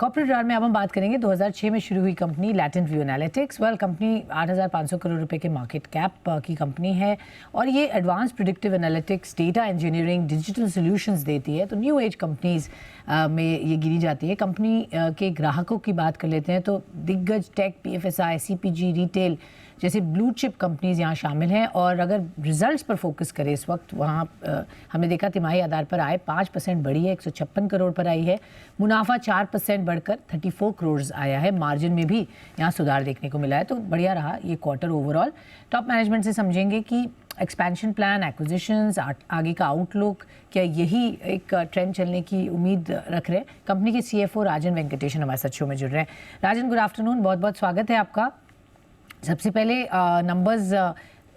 Corporate रार में अब हम बात करेंगे 2006 में शुरू हुई company latent view analytics. Company 8,500 crore रुपए के मार्केट कैप की कंपनी है और ये advance predictive analytics, data engineering, digital solutions देती है। तो न्यू एज कंपनीज में ये गिनी जाती है। कंपनी के ग्राहकों की बात कर लेते हैं तो दिग्गज टेक, PFSI, CPG, रिटेल जैसे ब्लू चिप कंपनीज यहाँ शामिल हैं। और अगर रिजल्ट्स पर फोकस करें इस वक्त, वहाँ हमने देखा तिमाही आधार पर आय 5% बढ़ी है, 156 करोड़ पर आई है। मुनाफा 4% बढ़कर 34 करोड़ आया है। मार्जिन में भी यहाँ सुधार देखने को मिला है। तो बढ़िया रहा ये क्वार्टर ओवरऑल। टॉप मैनेजमेंट से समझेंगे कि एक्सपेंशन प्लान, एक्विजिशंस, आगे का आउटलुक, क्या यही एक ट्रेंड चलने की उम्मीद रख रहे हैं। कंपनी के CFO राजन वेंकटेशन हमारे साथ शो में जुड़ रहे हैं। राजन, गुड आफ्टरनून, बहुत बहुत स्वागत है आपका। सबसे पहले नंबर्स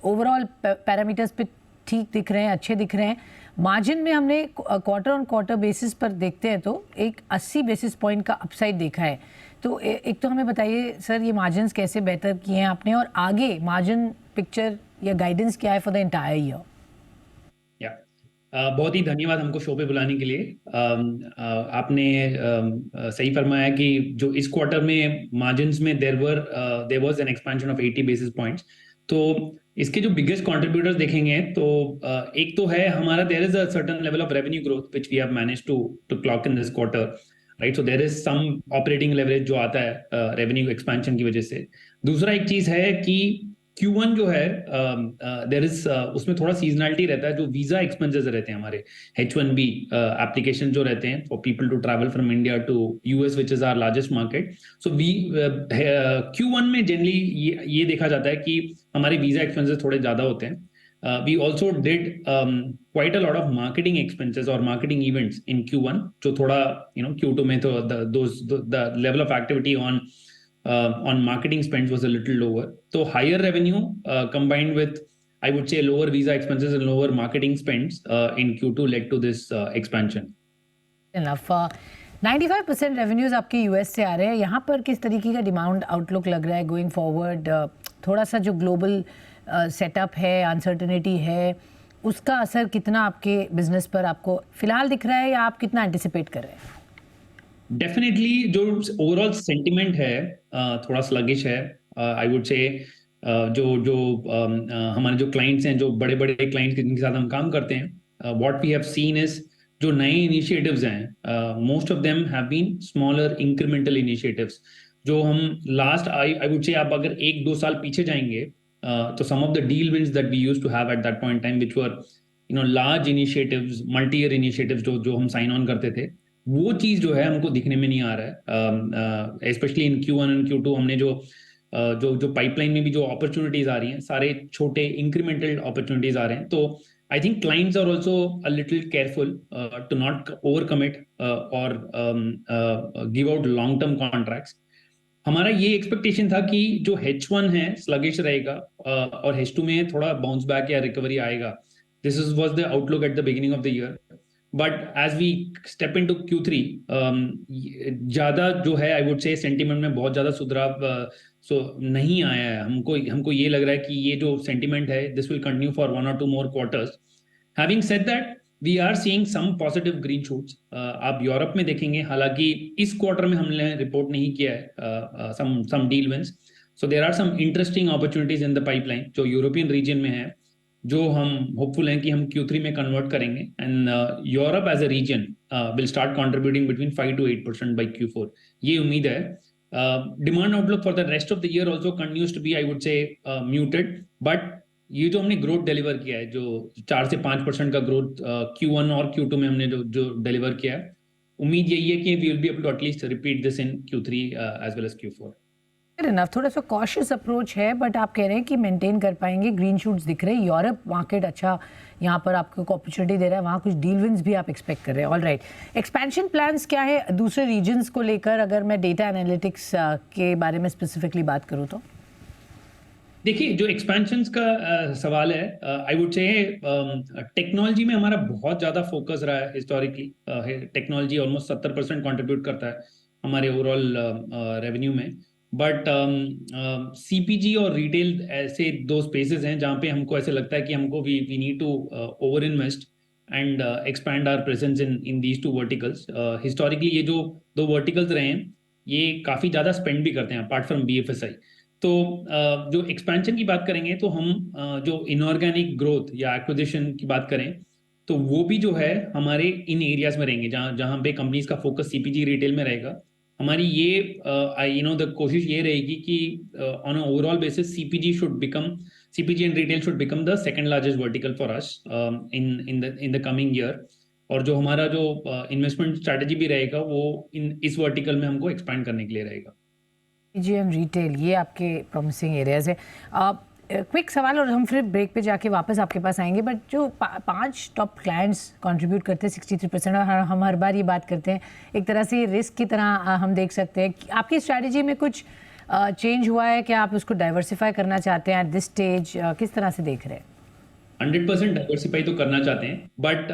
ओवरऑल पैरामीटर्स पे ठीक दिख रहे हैं, अच्छे दिख रहे हैं। मार्जिन में हमने क्वार्टर ऑन क्वार्टर बेसिस पर देखते हैं तो एक 80 बेसिस पॉइंट का अपसाइड देखा है। तो एक तो हमें बताइए सर, ये मार्जिन्स कैसे बेहतर किए हैं आपने और आगे मार्जिन पिक्चर या गाइडेंस क्या है फॉर द एंटायर ईयर? बहुत ही धन्यवाद हमको शो पे बुलाने के लिए। आपने सही फरमाया कि जो इस क्वार्टर में मार्जिन्स में there was an expansion of 80 basis points. तो इसके जो बिगेस्ट कंट्रीब्यूटर्स देखेंगे तो एक तो है हमारा there is a certain level of revenue growth which we have managed to clock in this quarter, right. So there is some operating leverage जो आता है रेवेन्यू एक्सपेंशन की वजह से। दूसरा एक चीज है कि Q1 जो है देयर इज उसमें थोड़ा सीजनलिटी रहता है। जो वीजा एक्सपेंसेस रहते हैं हमारे H1B एप्लीकेशन जो रहते हैं for people to travel from India to US which is our largest market. So we Q1 में जनरली ये देखा जाता है कि हमारे वीजा एक्सपेंसेस थोड़े ज्यादा होते हैं। We also did quite a lot of marketing expenses or marketing events in Q1 जो थोड़ा Q2 में तो the level of activity on marketing spends was a little lower. So higher revenue combined with, I would say, lower visa expenses and lower marketing spends in Q2 led to this expansion. Enough. 95% revenues आपके US से आ रहे हैं। यहाँ पर किस तरीके का demand outlook लग रहा है गोइंग फॉरवर्ड? थोड़ा सा जो ग्लोबल सेटअप है, अनसर्टेनिटी है, उसका असर कितना आपके बिजनेस पर आपको फिलहाल दिख रहा है या आप कितना एंटिसिपेट कर रहे हैं? डेफिनेटली जो ओवरऑल सेंटिमेंट है थोड़ा स्लगिश है। आई वुड से हमारे जो क्लाइंट्स हैं, जो बड़े बड़े क्लाइंट्स जिनके साथ हम काम करते हैं, what we have seen is जो नए इनिशिएटिव्स हैं, most of them have been smaller incremental initiatives. जो हम लास्ट आई वुड से आप अगर 1-2 साल पीछे जाएंगे तो sum of the deal wins that we used to have at that point time which were large initiatives, multi year initiatives जो हम साइन ऑन करते थे, वो चीज जो है हमको दिखने में नहीं आ रहा है। Specially in Q1 and Q2 हमने जो पाइपलाइन में भी जो अपॉर्चुनिटीज आ रही हैं, सारे छोटे इंक्रीमेंटल अपॉर्चुनिटीज आ रहे हैं। तो I think clients are also a little careful to not over commit और give out long term contracts. हमारा ये एक्सपेक्टेशन था कि जो H1 है स्लगिश रहेगा और H2 में थोड़ा बाउंस बैक या रिकवरी आएगा। This was the outlook at the beginning of the year. But as we step into Q3 ज्यादा जो है आई वुड से सेंटिमेंट में बहुत ज्यादा सुधराव नहीं आया है। हमको ये लग रहा है कि ये जो सेंटिमेंट है this will continue for 1 or 2 more quarters. Having said that, we are seeing some positive green shoots. आप यूरोप में देखेंगे, हालांकि इस क्वार्टर में हमने रिपोर्ट नहीं किया है some deal wins. So there are some interesting opportunities in the pipeline जो यूरोपियन रीजन में है, जो हम होपफुल हैं कि हम Q3 में कन्वर्ट करेंगे। And Europe as a region will start contributing between 5 to 8% by Q4, ये उम्मीद है। Demand outlook for the rest of the year also continues to be, I would say, muted. But ये जो हमने growth deliver किया है, जो 4 से 5% का ग्रोथ Q1 और Q2 में हमने जो डिलीवर किया है, उम्मीद यही है कि we will be able to at least repeat this in Q3 as well as Q4। थोड़ा सा कॉशियस अप्रोच है बट आप कह रहे हैं कि मेंटेन कर पाएंगे। ग्रीन शूट्स दिख रहे हैं, यूरोप मार्केट अच्छा यहाँ पर आपको अपॉर्चुनिटी दे रहा है, वहाँ कुछ डील विंस भी आप एक्सपेक्ट कर रहे हैं। ऑल राइट, एक्सपेंशन प्लान्स क्या है दूसरे रीजन्स को लेकर? अगर मैं डेटा एनालिटिक्स के बारे में स्पेसिफिकली बात करूँ तो देखिए, जो एक्सपेंशंस का सवाल है, आई वुड से टेक्नोलॉजी में हमारा बहुत ज़्यादा फोकस रहा है हिस्टोरिकली। टेक्नोलॉजी ऑलमोस्ट 70% कंट्रीब्यूट करता है हमारे ओवरऑल रेवेन्यू में। बट CPG और रिटेल ऐसे 2 स्पेसेस हैं जहाँ पे हमको ऐसे लगता है कि हमको we need to over invest and expand our presence in these 2 verticals. Historically ये जो 2 वर्टिकल्स रहे हैं, ये काफ़ी ज़्यादा स्पेंड भी करते हैं अपार्ट फ्रॉम BFSI। तो जो एक्सपेंशन की बात करेंगे तो हम जो इनऑर्गेनिक ग्रोथ या एक्विजिशन की बात करें तो वो भी जो है हमारे इन एरियाज में रहेंगे जहाँ जहाँ पे कंपनीज का फोकस CPG रिटेल में रहेगा। हमारी ये द कोशिश ये रहेगी कि on a overall basis CPG and retail should become the second largest vertical for us in the coming year. और जो हमारा जो इन्वेस्टमेंट स्ट्रैटेजी भी रहेगा वो इस वर्टिकल में हमको एक्सपैंड करने के लिए रहेगा। CPG रिटेल, ये आपके प्रॉमिसिंग एरियाज है। क्विक सवाल और हम फिर ब्रेक पे जाके वापस आपके पास आएंगे, बट जो 5 टॉप क्लाइंट्स कंट्रीब्यूट करते हैं 63%, और हम हर बार ये बात करते हैं एक तरह से रिस्क की तरह हम देख सकते हैं। आपकी स्ट्रैटेजी में कुछ चेंज हुआ है क्या? आप उसको डाइवर्सिफाई करना चाहते हैं एट दिस स्टेज? किस तरह से देख रहे हैं? 100% डाइवर्सिफाई तो करना चाहते हैं, बट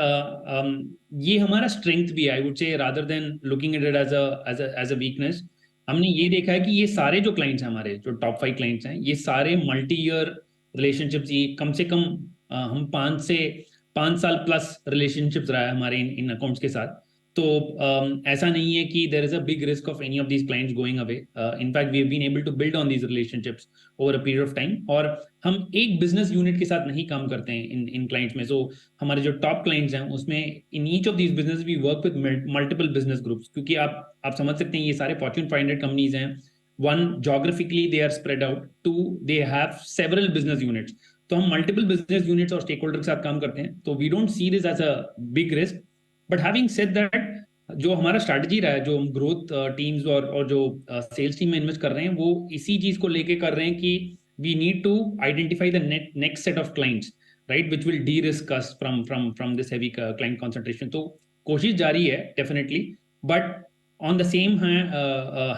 ये हमारा स्ट्रेंथ भी है, I would say, rather than looking at it as a weakness. हमने ये देखा है कि ये सारे जो क्लाइंट्स हैं हमारे, जो टॉप 5 क्लाइंट्स हैं, ये सारे मल्टी ईयर रिलेशनशिप्स, ये कम से कम हम 5 साल प्लस रिलेशनशिप्स रहा है हमारे इन अकाउंट्स के साथ। तो ऐसा नहीं है कि there is a big risk of any of these clients going away. In fact we have been able to build on these relationships over a period of time. और हम एक बिजनेस यूनिट के साथ नहीं काम करते हैं इन क्लाइंट्स में। सो हमारे जो टॉप क्लाइंट्स हैं उसमें in each of these business we work with multiple business groups, क्योंकि आप समझ सकते हैं ये सारे फॉर्च्यून 500 कंपनीज हैं। One, geographically they are spread out, two, they have several business units. तो हम मल्टीपल बिजनेस यूनिट्स और स्टेक होल्डर के साथ काम करते हैं, तो we don't see this as a big risk. But having said that, जो हमारा स्ट्रैटेजी रहा है, जो हम ग्रोथ टीम्स और जो सेल्स टीम में इन्वेस्ट कर रहे हैं, वो इसी चीज को लेके कर रहे हैं कि we need to identify the next set of clients, right, which will de-risk us from this heavy client concentration. तो कोशिश जारी है definitely, but on the same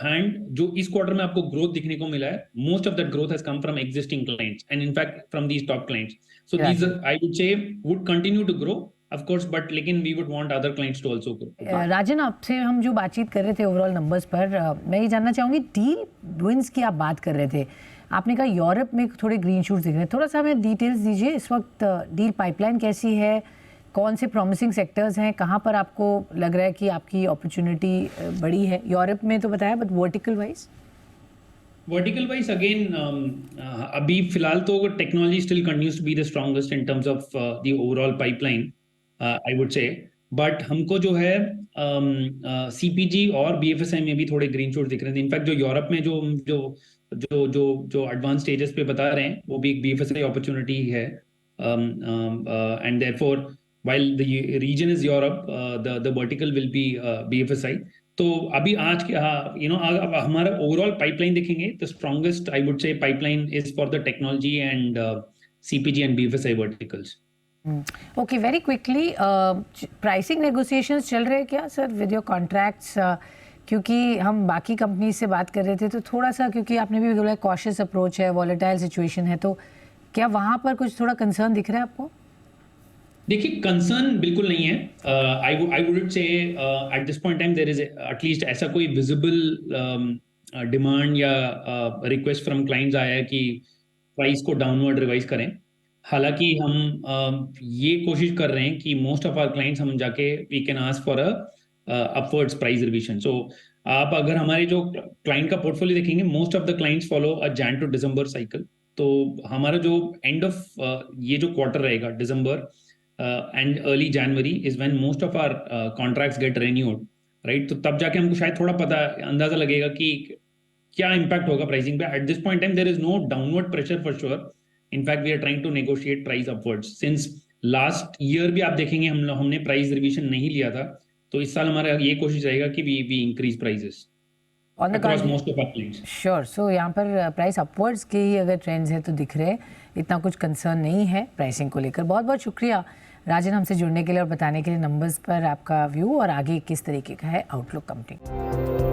hand, जो इस क्वार्टर में आपको ग्रोथ दिखने को मिला है, most of that growth has come from existing clients and in fact from these top clients. So these I would say would continue to grow of course, but लेकिन we would want other clients to also grow. राजन, आपसे हम जो बातचीत कर रहे थे overall numbers पर, मैं ये जानना चाहूँगी, डील विंस की आप बात कर रहे थे, आपने कहा यूरोप में थोड़े ग्रीन शूट्स दिख रहे हैं, थोड़ा सा हमें डिटेल्स दीजिए। इस वक्त डील पाइपलाइन कैसी है, कौन से प्रॉमिसिंग सेक्टर्स हैं, कहाँ पर आपको लग रहा है कि आपकी अपॉर्चुनिटी बड़ी है? यूरोप में तो बताया, बट वर्टिकल वाइज अगेन अभी फिलहाल तो technology still continues to be the strongest in terms of the overall pipeline, I would say. But हमको जो है CPG और BFSI में भी थोड़े ग्रीन शूट्स दिख रहे थे। इनफैक्ट जो यूरोप में जो जो जो जो जो एडवांस स्टेजेस पे बता रहे हैं, वो भी एक BFSI अपॉर्चुनिटी है। And therefore while the region is Europe, the vertical will be BFSI। तो अभी आज के अब हमारा ओवरऑल पाइपलाइन देखेंगे, the strongest I would say pipeline is for the technology and CPG and BFSI verticals. Okay, very quickly, pricing negotiations चल रहे हैं क्या सर विद योर कॉन्ट्रैक्ट्स? क्योंकि हम बाकी कंपनी से बात कर रहे थे तो थोड़ा सा, क्योंकि आपने भी बोला कॉशियस अप्रोच है, वॉलेटाइल सिचुएशन है, तो क्या वहाँ पर कुछ थोड़ा कंसर्न दिख रहा है आपको? देखिए, कंसर्न बिल्कुल नहीं है। I would say at this point time there is at least ऐसा कोई विजिबल डिमांड या रिक्वेस्ट फ्रॉम क्लाइंट्स आया है कि प्राइस को डाउनवर्ड रिवाइज करें। हालांकि हम ये कोशिश कर रहे हैं कि मोस्ट ऑफ आवर क्लाइंट्स हम जाके we can ask for a upwards price revision. So आप अगर हमारे जो क्लाइंट का पोर्टफोलियो देखेंगे, most of the clients follow a Jan to December cycle. तो हमारा जो एंड ऑफ ये जो क्वार्टर रहेगा, December end early January is when most of our contracts get renewed, right. तो तब जाके हमको शायद थोड़ा अंदाजा लगेगा कि क्या इम्पैक्ट होगा प्राइसिंग पे। At this point time there is no downward pressure for sure. In fact we are trying to negotiate price upwards. Since last year भी आप देखेंगे हमने प्राइस रिविजन नहीं लिया था, तो इस साल हमारा ये कोशिश रहेगा कि we increase prices across most of our clients. Sure. So यहाँ पर प्राइस अपवर्ड्स के ही अगर ट्रेंड्स है तो दिख रहे हैं, इतना कुछ कंसर्न नहीं है प्राइसिंग को लेकर। बहुत बहुत शुक्रिया राजन हमसे जुड़ने के लिए और बताने के लिए नंबर्स पर आपका व्यू और आगे किस तरीके का है आउटलुक कंपनी।